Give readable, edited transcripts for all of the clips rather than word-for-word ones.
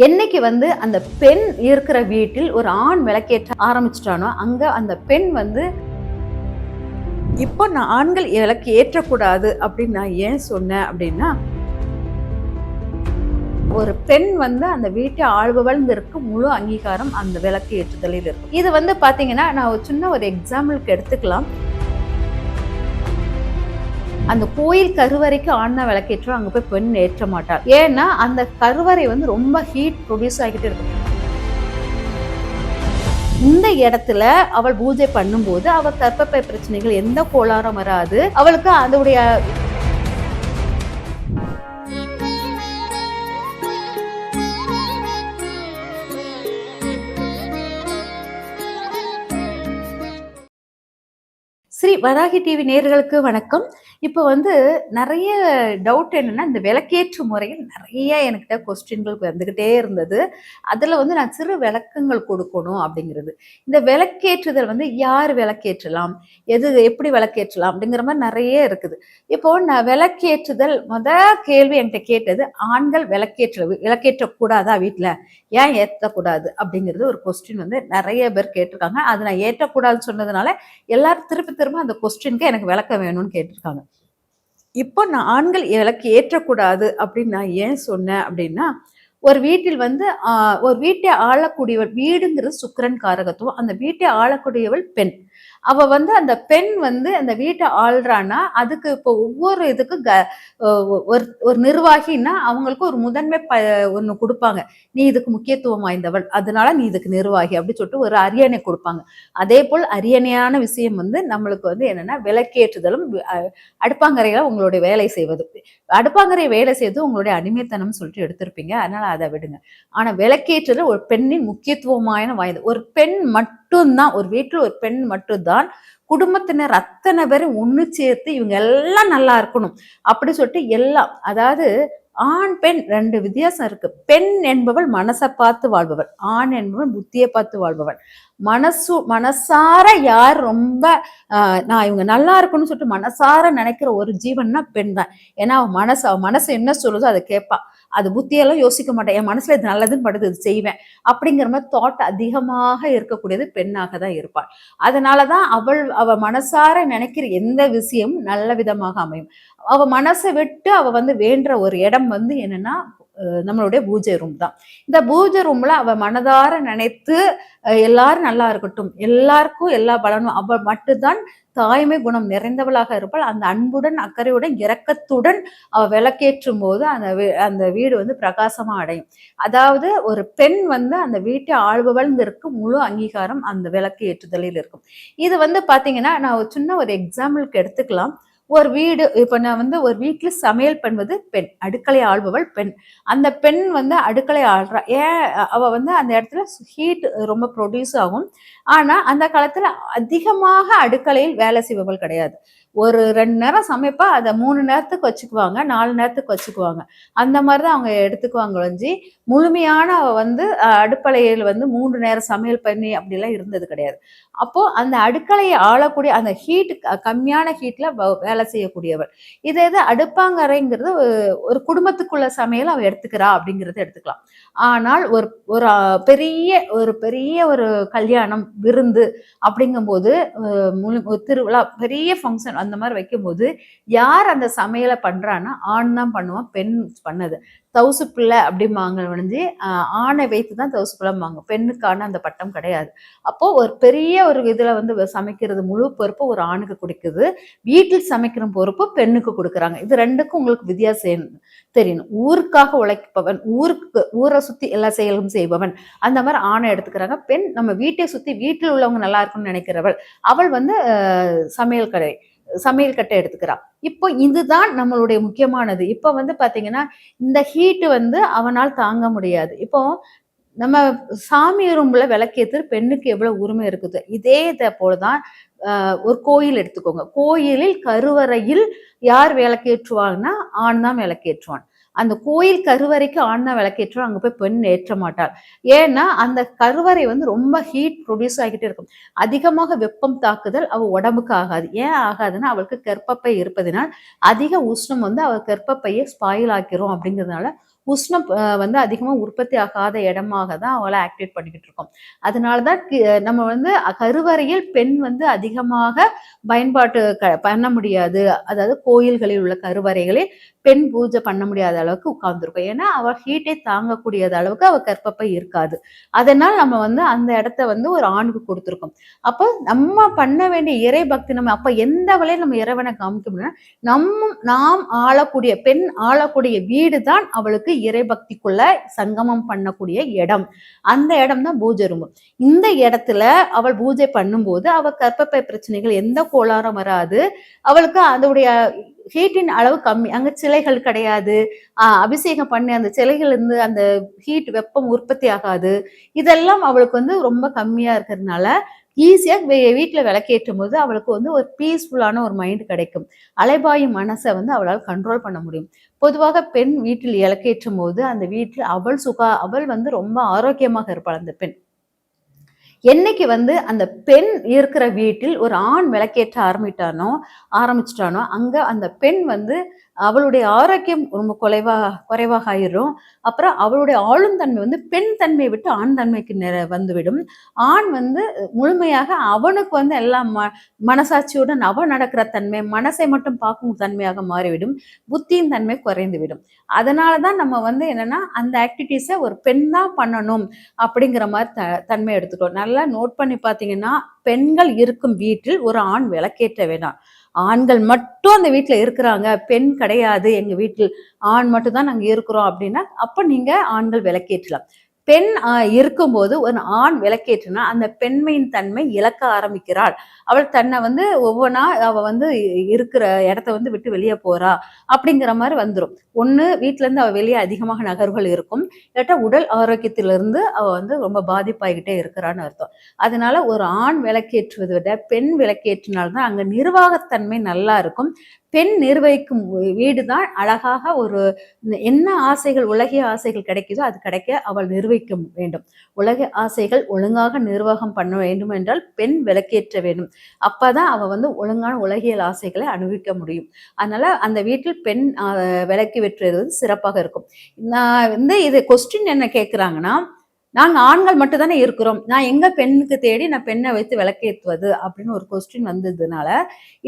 என்னைக்கு அந்த பெண் இருக்கிற வீட்டில் ஒரு ஆண் விளக்கேற்ற ஆரம்பிச்சிட்டானோ அங்க அந்த பெண் இப்போ நான் ஆண்கள் விளக்கு ஏற்றக்கூடாது அப்படின்னு நான் ஏன் சொன்னேன் அப்படின்னா, ஒரு பெண் அந்த வீட்டை ஆள்பவள்ங்கிறதுக்கு முழு அங்கீகாரம் அந்த விளக்கு ஏற்றுதலில் இருக்கும். இது பாத்தீங்கன்னா நான் ஒரு சின்ன ஒரு எக்ஸாம்பிளுக்கு எடுத்துக்கலாம். அந்த கோயில் கருவறைக்கு ஆண் தான் விளக்கேற்றோம், அங்க போய் பெண் ஏற்ற மாட்டார். ஏன்னா அந்த கருவறை ரொம்ப ஹீட் ப்ரொடியூஸ் ஆகிட்டு இருக்கு. இந்த இடத்துல அவள் பூஜை பண்ணும்போது அவள் கர்ப்பப்பை பிரச்சனைகள் எந்த கோளாறும் வராது. அவளுக்கு அதோடைய ஸ்ரீ வராகி டிவி நேயர்களுக்கு வணக்கம். இப்போ நிறைய டவுட் என்னன்னா, இந்த விளக்கேற்று முறையில் நிறைய என்கிட்ட கொஸ்டின்கள் வந்துகிட்டே இருந்தது. அதுல நான் சிறு விளக்கங்கள் கொடுக்கணும் அப்படிங்கிறது. இந்த விளக்கேற்றுதல் யார் விளக்கேற்றலாம், எப்படி விளக்கேற்றலாம் அப்படிங்கிற மாதிரி நிறைய இருக்குது. இப்போ நான் விளக்கேற்றுதல் கேள்வி என்கிட்ட கேட்டது, ஆண்கள் விளக்கேற்றக்கூடாதா வீட்டுல, ஏன் ஏற்றக்கூடாது அப்படிங்கிறது ஒரு கொஸ்டின் நிறைய பேர் கேட்டிருக்காங்க. அது நான் ஏற்றக்கூடாதுன்னு சொன்னதுனால எல்லாரும் திருப்பி அந்த கொஸ்டினுக்கு எனக்கு விளக்கம் வேணும்னு கேட்டிருக்காங்க. இப்போ நான் ஆண்கள் விளக்கு ஏற்றக்கூடாது அப்படின்னு நான் ஏன் சொன்னேன் அப்படின்னா, ஒரு வீட்டில் ஒரு வீட்டை ஆளக்கூடியவள், வீடுங்கிறது சுக்கிரன் காரகத்துவம், அந்த வீட்டை ஆளக்கூடியவள் பெண். அவ அந்த பெண் அந்த வீட்டை ஆள்றான்னா அதுக்கு இப்போ ஒவ்வொரு இதுக்கு ஒரு நிர்வாகின்னா அவங்களுக்கு ஒரு முதன்மை ஒண்ணு கொடுப்பாங்க. நீ இதுக்கு முக்கியத்துவம் வாய்ந்தவள், அதனால நீ இதுக்கு நிர்வாகி அப்படி சொல்லிட்டு ஒரு அரியணை கொடுப்பாங்க. அதே போல் அரியணையான விஷயம் நம்மளுக்கு என்னன்னா விளக்கேற்றுதலும் அடுப்பாங்கரையில உங்களுடைய வேலை செய்வது. அடுப்பாங்கரை வேலை செய்வது உங்களுடைய அடிமைத்தனம் சொல்லிட்டு எடுத்திருப்பீங்க, அதனால அதை விடுங்க. ஆனா விளக்கேற்றுதல் ஒரு பெண்ணின் முக்கியத்துவமான வாய்ந்தது. ஒரு பெண் மட்டும்தான், ஒரு வீட்டில் ஒரு பெண் மட்டும்தான் குடும்பத்தினர் அத்தனை பேரும் ஒண்ணு சேர்த்து இவங்க எல்லாம் நல்லா இருக்கணும் அப்படி சொல்லிட்டு எல்லாம், அதாவது ஆண் பெண் ரெண்டு வித்தியாசம் இருக்கு. பெண் என்பவள் மனசை பார்த்து வாழ்பவள், ஆண் என்பவள் புத்தியை பார்த்து வாழ்பவள். மனசார யார் ரொம்ப நான் இவங்க நல்லா இருக்கணும்னு சொல்லிட்டு மனசார நினைக்கிற ஒரு ஜீவன்னா பெண் தான். ஏன்னா அவ மனசு என்ன சொல்லுதோ அதை கேட்பா. அது புத்தியெல்லாம் யோசிக்க மாட்டேன், என் மனசுல இது நல்லதுன்னு படுது இது செய்வேன் அப்படிங்கிற மாதிரி தாட் அதிகமாக இருக்கக்கூடியது பெண்ணாக தான் இருப்பாள். அதனாலதான் அவ மனசார நினைக்கிற எந்த விஷயமும் நல்ல விதமாக அமையும். அவ மனசை விட்டு அவ வேண்டுற ஒரு இடம் என்னன்னா நம்மளுடைய பூஜை ரூம் தான். இந்த பூஜை ரூம்ல அவ மனதார நினைத்து எல்லாரும் நல்லா இருக்கட்டும், எல்லாருக்கும் எல்லா பலனும், அவள் மட்டும்தான் தாய்மை குணம் நிறைந்தவளாக இருப்பாள். அந்த அன்புடன் அக்கறையுடன் இரக்கத்துடன் அவ விளக்கேற்றும் போது அந்த வீடு பிரகாசமா அடையும். அதாவது ஒரு பெண் அந்த வீட்டை ஆள்பவள்ங்கிறதுக்கு முழு அங்கீகாரம் அந்த விளக்கு ஏற்றுதலில் இருக்கும். இது பாத்தீங்கன்னா நான் ஒரு சின்ன ஒரு எக்ஸாம்பிளுக்கு எடுத்துக்கலாம். ஒரு வீடு, இப்ப நான் ஒரு வீட்டுல சமையல் பண்ணுவது பெண், அடுக்களை ஆள்பவள் பெண். அந்த பெண் அடுக்களை ஆள்றா. ஏன் அவ அந்த இடத்துல ஹீட் ரொம்ப ப்ரொடியூஸ் ஆகும். ஆனா அந்த காலத்துல அதிகமாக அடுக்கலையில் வேலை செய்பவள் கிடையாது. ஒரு 2 நேரம் சமைப்பா, அதை 3 நேரத்துக்கு வச்சுக்குவாங்க, 4 நேரத்துக்கு வச்சுக்குவாங்க. அந்த மாதிரிதான் அவங்க எடுத்துக்குவாங்க ஒழிஞ்சு முழுமையான அடுப்பலையில் 3 நேரம் சமையல் பண்ணி அப்படிலாம் இருந்தது கிடையாது. அப்போ அந்த அடுக்கலையை ஆளக்கூடிய அந்த ஹீட், கம்மியான ஹீட்ல வேலை செய்யக்கூடியவள். இதே இது அடுப்பாங்கரைங்கிறது ஒரு குடும்பத்துக்குள்ள சமையல் அவ எடுத்துக்கிறா அப்படிங்கறத எடுத்துக்கலாம். ஆனால் ஒரு பெரிய ஒரு கல்யாணம் விருந்து அப்படிங்கும்போது, திருவிழா, பெரிய ஃபங்க்ஷன் அந்த மாதிரி வைக்கும்போது யார் அந்த சமையலை பண்றான்னா ஆண் தான் பண்ணுவான், பெண் பண்ணது தவுசு பிள்ளை அப்படிம்பாங்க ஒழிஞ்சு ஆணை வைத்துதான் தவுசு பிள்ளைம்பாங்க. பெண்ணுக்கான அந்த பட்டம் கிடையாது. அப்போ ஒரு பெரிய ஒரு இதுல சமைக்கிறது முழு பொறுப்பு ஒரு ஆணுக்கு கொடுக்குது, வீட்டில் சமைக்கிற பொறுப்பு பெண்ணுக்கு கொடுக்குறாங்க. இது ரெண்டுக்கும் உங்களுக்கு வித்தியாசம் தெரியணும். ஊருக்காக உழைப்பவன், ஊரை சுத்தி எல்லா செயலும் செய்பவன், அந்த மாதிரி ஆணை எடுத்துக்கிறாங்க. பெண் நம்ம வீட்டை சுத்தி வீட்டில் உள்ளவங்க நல்லா இருக்கும்னு நினைக்கிறவள், அவள் சமையல் கட்டை எடுத்துக்கிறா. இப்போ இதுதான் நம்மளுடைய முக்கியமானது. இப்போ பாத்தீங்கன்னா இந்த ஹீட் அவனால் தாங்க முடியாது. இப்போ நம்ம சாமி ரூம்ல விளக்கேற்று பெண்ணுக்கு எவ்வளவு உரிமை இருக்குது. இதே போலதான் ஒரு கோயில் எடுத்துக்கோங்க. கோயிலில் கருவறையில் யார் விளக்கேற்றுவாங்கன்னா ஆண் தான் விளக்கேற்றுவான். அந்த கோயில் கருவறைக்கு ஆண் தான் விளக்கேற்றுவான், அங்க போய் பெண் ஏற்ற மாட்டாள். ஏன்னா அந்த கருவறை ரொம்ப ஹீட் ப்ரொடியூஸ் ஆகிட்டே இருக்கும். அதிகமாக வெப்பம் தாக்குதல் அவ உடம்புக்கு ஆகாது. ஏன் ஆகாதுன்னா அவளுக்கு கர்ப்பப்பை இருப்பதனால் அதிக உஷ்ணம் அவள் கர்ப்பப்பையை ஸ்பாயில் ஆக்கிறோம். அப்படிங்கிறதுனால உஷ்ணம் வந்து அதிகமா உற்பத்தி ஆகாத இடமாக தான் அவளை ஆக்டிவேட் பண்ணிக்கிட்டு இருக்கோம். அதனாலதான் நம்ம வந்து கருவறையில் பெண் வந்து அதிகமாக பயன்பாட்டு பண்ண முடியாது. அதாவது கோயில்களில் உள்ள கருவறைகளில் பெண் பூஜை பண்ண முடியாத அளவுக்கு உட்கார்ந்துருக்கும். ஏன்னா அவ ஹீட்டை தாங்கக்கூடியது அளவுக்கு அவ கர்ப்பப்பை இருக்காது. அதனால நம்ம வந்து அந்த இடத்த வந்து ஒரு ஆணுக்கு கொடுத்துருக்கோம். அப்போ நம்ம பண்ண வேண்டிய இறை பக்தி நம்ம அப்ப எந்த வழியை நம்ம இறைவனை காமிக்க முடியும்னா நாம் ஆளக்கூடிய பெண் ஆளக்கூடிய வீடு தான் அவளுக்கு இறை பக்திக்குள்ள சங்கமம் பண்ணக்கூடிய இடம். அந்த இடம் தான் பூஜை ரூம். இந்த இடத்துல அவள் பூஜை பண்ணும்போது அவ கர்ப்பப்பை பிரச்சனைகள் எந்த கோளாறும் வராது. அவளுக்கு அதோடைய ஹீட்டின் அளவு கம்மி. அங்க சிலைகள் கிடையாது. அபிஷேகம் பண்ணி அந்த சிலைகள் இருந்து அந்த ஹீட் வெப்பம் உற்பத்தி ஆகாது. இதெல்லாம் அவளுக்கு வந்து ரொம்ப கம்மியா இருக்கிறதுனால ஈஸியா வீட்டுல விளக்கேற்றும் போது அவளுக்கு வந்து ஒரு பீஸ்ஃபுல்லான ஒரு மைண்ட் கிடைக்கும். அலைபாயும் மனசை வந்து அவளால் கண்ட்ரோல் பண்ண முடியும். பொதுவாக பெண் வீட்டில் விளக்கேற்றும் போது அந்த வீட்டில் அவள் வந்து ரொம்ப ஆரோக்கியமாக இருப்பாள் அந்த பெண். என்னைக்கு வந்து அந்த பெண் இருக்கிற வீட்டில் ஒரு ஆண் விளக்கேற்ற ஆரம்பிச்சிட்டானோ அங்க அந்த பெண் வந்து அவளுடைய ஆரோக்கியம் ரொம்ப குறைவாக ஆயிரும். அப்புறம் அவளுடைய ஆளும் தன்மை வந்து பெண் தன்மையை விட்டு ஆண் தன்மைக்கு வந்துவிடும். ஆண் வந்து முழுமையாக அவனுக்கு வந்து எல்லாம் மனசாட்சியுடன் அவன் நடக்கிற தன்மை, மனசை மட்டும் பார்க்கும் தன்மையாக மாறிவிடும். புத்தியின் தன்மை குறைந்துவிடும். அதனாலதான் நம்ம வந்து என்னன்னா அந்த ஆக்டிவிட்டிஸை ஒரு பெண் தான் பண்ணணும் அப்படிங்கிற மாதிரி தன்மை எடுத்துட்டோம். நல்லா நோட் பண்ணி பார்த்தீங்கன்னா, பெண்கள் இருக்கும் வீட்டில் ஒரு ஆண் விளக்கேற்ற வேண்டாம். ஆண்கள் மட்டும் அந்த வீட்டுல இருக்கிறாங்க, பெண் கிடையாது, எங்க வீட்டில் ஆண் மட்டும் தான் நாங்க இருக்கிறோம் அப்படின்னா அப்ப நீங்க ஆண்கள் விளக்கேற்றலாம். பெண் இருக்கும்போது ஒரு ஆண் விளக்கேற்றினா அந்த பெண்மையின் தன்மை இழக்க ஆரம்பிக்கிறாள். அவள் தன்னை வந்து ஒவ்வொன்றா அவ வந்து இருக்கிற இடத்த வந்து விட்டு வெளியே போறா அப்படிங்கிற மாதிரி வந்துடும். ஒண்ணு வீட்டுல இருந்து அவ வெளியே அதிகமாக நகர்வுகள் இருக்கும், இல்லாட்டா உடல் ஆரோக்கியத்திலிருந்து அவ வந்து ரொம்ப பாதிப்பாகிக்கிட்டே இருக்கிறான்னு அர்த்தம். அதனால ஒரு ஆண் விளக்கேற்றுவதை விட பெண் விளக்கேற்றினால்தான் அங்க நிர்வாகத்தன்மை நல்லா இருக்கும். பெண் நிர்வகிக்கும் வீடு தான் அழகாக ஒரு என்ன ஆசைகள் உலகிய ஆசைகள் கிடைக்குதோ அது கிடைக்க அவள் நிர்வகிக்க வேண்டும். உலக ஆசைகள் ஒழுங்காக நிர்வாகம் பண்ண வேண்டும் என்றால் பெண் விளக்கேற்ற வேண்டும். அப்பதான் அவ வந்து ஒழுங்கான உலகியல் ஆசைகளை அனுபவிக்க முடியும். அதனால அந்த வீட்டில் பெண் விளக்கி வெற்றுவது சிறப்பாக இருக்கும். நான் வந்து இது கொஸ்டின் என்ன கேட்கிறாங்கன்னா, நாங்க ஆண்கள் மட்டும் தானே இருக்கிறோம், நான் எங்க பெண்ணுக்கு தேடி நான் பெண்ணை வைத்து விளக்கேற்றுவது அப்படின்னு ஒரு கொஸ்டின் வந்ததுனால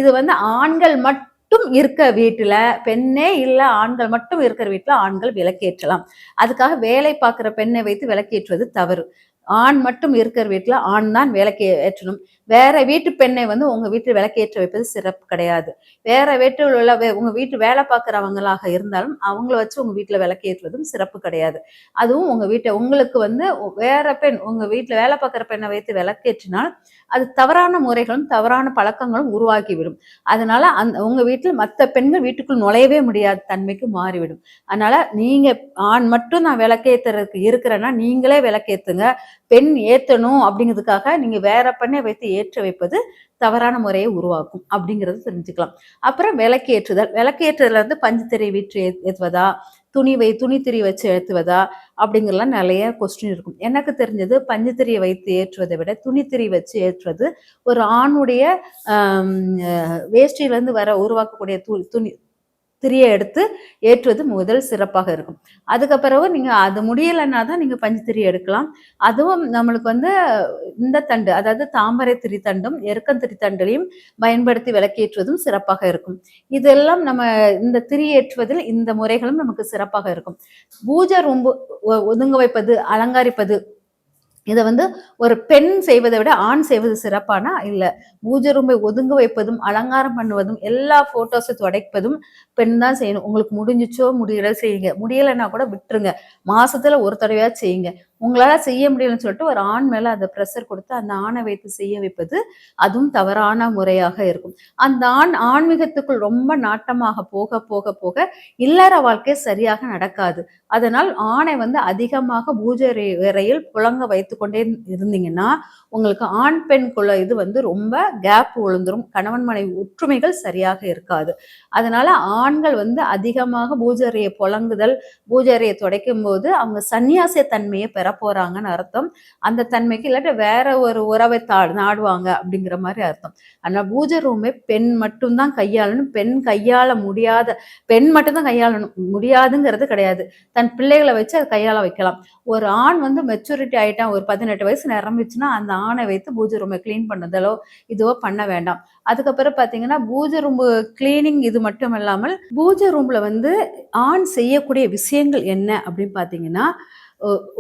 இது வந்து ஆண்கள் மட்டும் இருக்க வீட்டுல, பெண்ணே இல்ல ஆண்கள் மட்டும் இருக்கிற வீட்டுல ஆண்கள் விளக்கேற்றலாம். அதுக்காக வேலை பார்க்கிற பெண்ணை வைத்து விளக்கேற்றுவது தவறு. ஆண் மட்டும் இருக்கிற வீட்டுல ஆண் தான் விளக்கு ஏற்றணும். வேற வீட்டு பெண்ணை வந்து உங்க வீட்டில் விளக்கேற்ற வைப்பது சிறப்பு கிடையாது. வேற வீட்டில் உள்ள உங்க வீட்டு வேலை பார்க்குறவங்களாக இருந்தாலும் அவங்கள வச்சு உங்க வீட்டுல விளக்கேற்றுவதும் சிறப்பு கிடையாது. அதுவும் உங்க வீட்டை உங்களுக்கு வந்து வேற பெண் உங்க வீட்டுல வேலை பார்க்குற பெண்ணை வைத்து விளக்கேற்றினால் அது தவறான முறைகளும் தவறான பழக்கங்களும் உருவாக்கிவிடும். அதனால உங்க வீட்டில் மற்ற பெண்கள் வீட்டுக்குள் நுழையவே முடியாத தன்மைக்கு மாறிவிடும். அதனால நீங்க ஆண் மட்டும் நான் விளக்கேற்றுறதுக்கு இருக்கிறேன்னா நீங்களே விளக்கேற்றுங்க. பெண் ஏற்றணும் அப்படிங்கிறதுக்காக நீங்க வேற பெண்ணை வைத்து ஏற்ற வைப்பது தவறான முறையை உருவாக்கும் அப்படிங்கிறது தெரிஞ்சுக்கலாம். அப்புறம் விளக்கேற்றுதல் வந்து பஞ்சுத்திரை வீட்டு ஏற்றுவதா, துணித்திரி வச்சு ஏற்றுவதா அப்படிங்கிறலாம் நிறைய கொஸ்டின் இருக்கும். எனக்கு தெரிஞ்சது பஞ்சுத்திரியை வைத்து ஏற்றுவதை விட துணித்திரி வச்சு ஏற்றுவது ஒரு ஆணுடைய வேஷ்டியிலிருந்து உருவாக்கக்கூடிய துணி திரியை எடுத்து ஏற்றுவது முதல் சிறப்பாக இருக்கும். அதுக்கப்புறம் நீங்க அது முடியலைன்னா தான் நீங்க பஞ்சுத்திரி எடுக்கலாம். அதுவும் நம்மளுக்கு வந்து இந்த தண்டு, அதாவது தாமரை திரி தண்டும் எருக்கந்திரி தண்டையும் பயன்படுத்தி விளக்கேற்றுவதும் சிறப்பாக இருக்கும். இதெல்லாம் நம்ம இந்த திரி ஏற்றுவதில் இந்த முறைகளும் நமக்கு சிறப்பாக இருக்கும். பூஜை ரொம்ப ஒதுங்க வைப்பது, அலங்காரிப்பது இதை வந்து ஒரு பெண் செய்வதை விட ஆண் செய்வது சிறப்பானா இல்லை. பூஜை ரூமை ஒதுங்க வைப்பதும் அலங்காரம் பண்ணுவதும் எல்லா போட்டோஸை துடைப்பதும் பெண் தான் செய்யணும். உங்களுக்கு முடிஞ்சிச்சோ முடியல செய்யுங்க, முடியலைன்னா கூட விட்டுருங்க, மாசத்துல ஒரு தடவையா செய்யுங்க. உங்களால செய்ய முடியலன்னு சொல்லிட்டு ஒரு ஆண் மேல அந்த ப்ரெஷர் கொடுத்து அந்த ஆணை வைத்து செய்ய வைப்பது அதுவும் தவறான முறையாக இருக்கும். அந்த ஆன்மீகத்துக்குள் ரொம்ப நாட்டமாக போக போக போக இல்லற வாழ்க்கை சரியாக நடக்காது. அதனால் ஆணை வந்து அதிகமாக பூஜை அறையில் புழங்க வைத்து கொண்டே இருந்தீங்கன்னா உங்களுக்கு ஆண் பெண்குள்ள இது வந்து ரொம்ப கேப் விழுந்துரும். கணவன் மனைவி ஒற்றுமைகள் சரியாக இருக்காது. அதனால ஆண்கள் வந்து அதிகமாக பூஜை அறையை புழங்குதல், பூஜை அறையை துடைக்கும் போது அவங்க சன்னியாசிய தன்மையை பெற பெறப்போறாங்கன்னு அர்த்தம். அந்த தன்மைக்கு இல்லாட்டி வேற ஒரு உறவை நாடுவாங்க அப்படிங்கிற மாதிரி அர்த்தம். ஆனா பூஜை ரூமை பெண் மட்டும்தான் கையாளணும். கையாள முடியாத பெண் மட்டும்தான் கையாளணும். முடியாதுங்கிறது கிடையாது. தன் பிள்ளைகளை வச்சு அதை கையாள வைக்கலாம். ஒரு ஆண் வந்து மெச்சூரிட்டி ஆயிட்டான், ஒரு 18 வயசு நிரம்பிச்சுன்னா அந்த ஆணை வைத்து பூஜை ரூமை கிளீன் பண்ணதோ இதுவோ பண்ண வேண்டாம். அதுக்கப்புறம் பார்த்தீங்கன்னா பூஜை ரூம் கிளீனிங் இது மட்டும் இல்லாமல் பூஜை ரூம்ல வந்து ஆண் செய்யக்கூடிய விஷயங்கள் என்ன அப்படின்னு பார்த்தீங்கன்னா,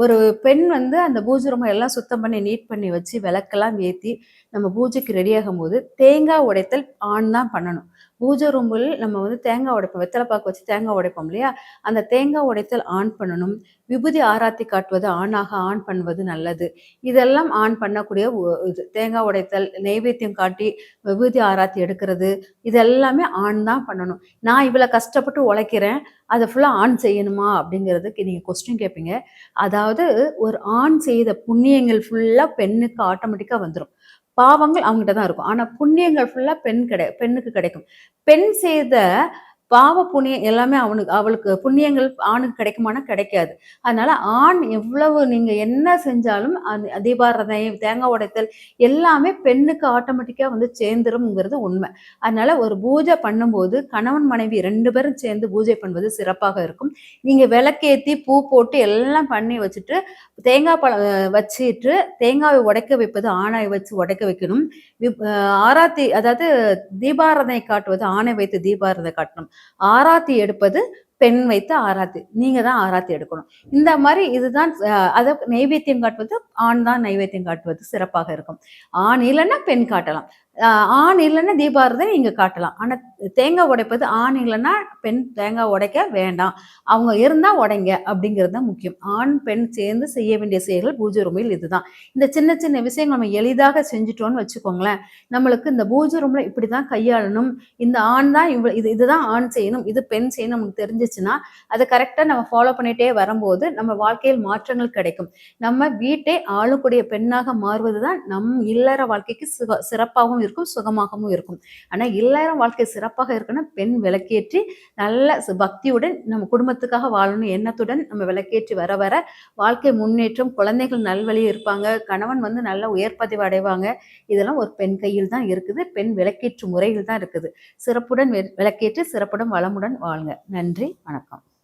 ஒரு பெண் வந்து அந்த பூஜை ரூமை எல்லாம் சுத்தம் பண்ணி நீட் பண்ணி வச்சு விளக்கெல்லாம் ஏற்றி நம்ம பூஜைக்கு ரெடியாகும் போது தேங்காய் உடைத்தல் ஆண் தான் பண்ணணும். பூஜை ரூமில் நம்ம வந்து தேங்காய் உடைப்போம், வெத்தலை பாக்கு வச்சு தேங்காய் உடைப்போம் இல்லையா, அந்த தேங்காய் உடைத்தல் ஆண் பண்ணணும். விபூதி ஆராத்தி காட்டுவது ஆணாக ஆண் பண்ணுவது நல்லது. இதெல்லாம் ஆண் பண்ணக்கூடிய இது தேங்காய் உடைத்தல், நெய்வேத்தியம் காட்டி விபூதி ஆராத்தி எடுக்கிறது, இது எல்லாமே ஆண் தான் பண்ணணும். நான் இவ்வளோ கஷ்டப்பட்டு உழைக்கிறேன், அதை ஃபுல்லாக ஆண் செய்யணுமா அப்படிங்கிறதுக்கு நீங்கள் கொஸ்டின் கேட்பீங்க. அதாவது ஒரு ஆண் செய்த புண்ணியங்கள் ஃபுல்லாக பெண்ணுக்கு ஆட்டோமேட்டிக்காக வந்துடும். பாவங்கள் அவங்ககிட்ட தான் இருக்கும். ஆனா புண்ணியங்கள் ஃபுல்லா பெண்ணுக்கு கிடைக்கும். பெண் செய்த பாவ புண்ணியம் எல்லாமே அவளுக்கு புண்ணியங்கள் ஆணுக்கு கிடைக்குமானா கிடைக்காது. அதனால ஆண் எவ்வளவு நீங்க என்ன செஞ்சாலும் அந்த தீபாராதனை, தேங்காய் உடைத்தல் எல்லாமே பெண்ணுக்கு ஆட்டோமேட்டிக்கா வந்து சேர்ந்துரும்ங்கிறது உண்மை. அதனால ஒரு பூஜை பண்ணும்போது கணவன் மனைவி 2 பேரும் சேர்ந்து பூஜை பண்ணுவது சிறப்பாக இருக்கும். நீங்க விளக்கேத்தி பூ போட்டு எல்லாம் பண்ணி வச்சுட்டு தேங்காய் பழம் வச்சுட்டு தேங்காயை உடைக்க வைப்பது ஆணாய் வச்சு உடைக்க வைக்கணும். ஆராத்தி அதாவது தீபாராதனை காட்டுவது ஆணை வைத்து தீபாராதனை காட்டணும். ஆராத்தி எடுப்பது பெண் வைத்து ஆராத்தி, நீங்க தான் ஆராத்தி எடுக்கணும். இந்த மாதிரி இதுதான் அதை நைவேத்தியம் காட்டுவது ஆண் தான் நைவேத்தியம் காட்டுவது சிறப்பாக இருக்கும். ஆண் இல்லைன்னா பெண் காட்டலாம், ஆண் இல்லைன்னா தீபாராதனை நீங்க காட்டலாம். ஆனா தேங்காய் உடைப்பது ஆண் இல்லைன்னா பெண் தேங்காய் உடைக்க வேண்டாம், அவங்க இருந்தா உடைங்க அப்படிங்கிறது தான் முக்கியம். ஆண் பெண் சேர்ந்து செய்ய வேண்டிய செயல்கள் பூஜை ரூமில் இதுதான். இந்த சின்ன சின்ன விஷயங்கள் நம்ம எளிதாக செஞ்சுட்டோம்னு வச்சுக்கோங்களேன், நம்மளுக்கு இந்த பூஜை ரூம்ல இப்படிதான் கையாளணும், இந்த ஆண் தான் இதுதான் ஆண் செய்யணும், இது பெண் செய்யணும் நமக்கு தெரிஞ்சிச்சுன்னா அதை கரெக்டா நம்ம ஃபாலோ பண்ணிட்டே வரும்போது நம்ம வாழ்க்கையில் மாற்றங்கள் கிடைக்கும். நம்ம வீட்டை ஆளக்கூடிய பெண்ணாக மாறுவதுதான் நம் இல்லற வாழ்க்கைக்கு சிறப்பாகவும் இருக்கும், சுகமாகவும் இருக்கும். ஆனா இல்லற வாழ்க்கை சிறப்பாக இருக்குன்னா பெண் விளக்கேற்றி நல்ல பக்தியுடன் நம்ம குடும்பத்துக்காக வாழணும் எண்ணத்துடன் நம்ம விளக்கேற்றி வர வர வாழ்க்கை முன்னேற்றம், குழந்தைகள் நல்வழியில் இருப்பாங்க, கணவன் வந்து நல்ல உயர் பதிவு அடைவாங்க. இதெல்லாம் ஒரு பெண் கையில் தான் இருக்குது, பெண் விளக்கேற்று முறையில் தான் இருக்குது. சிறப்புடன் விளக்கேற்றி சிறப்புடன் வளமுடன் வாழ்க. நன்றி, வணக்கம்.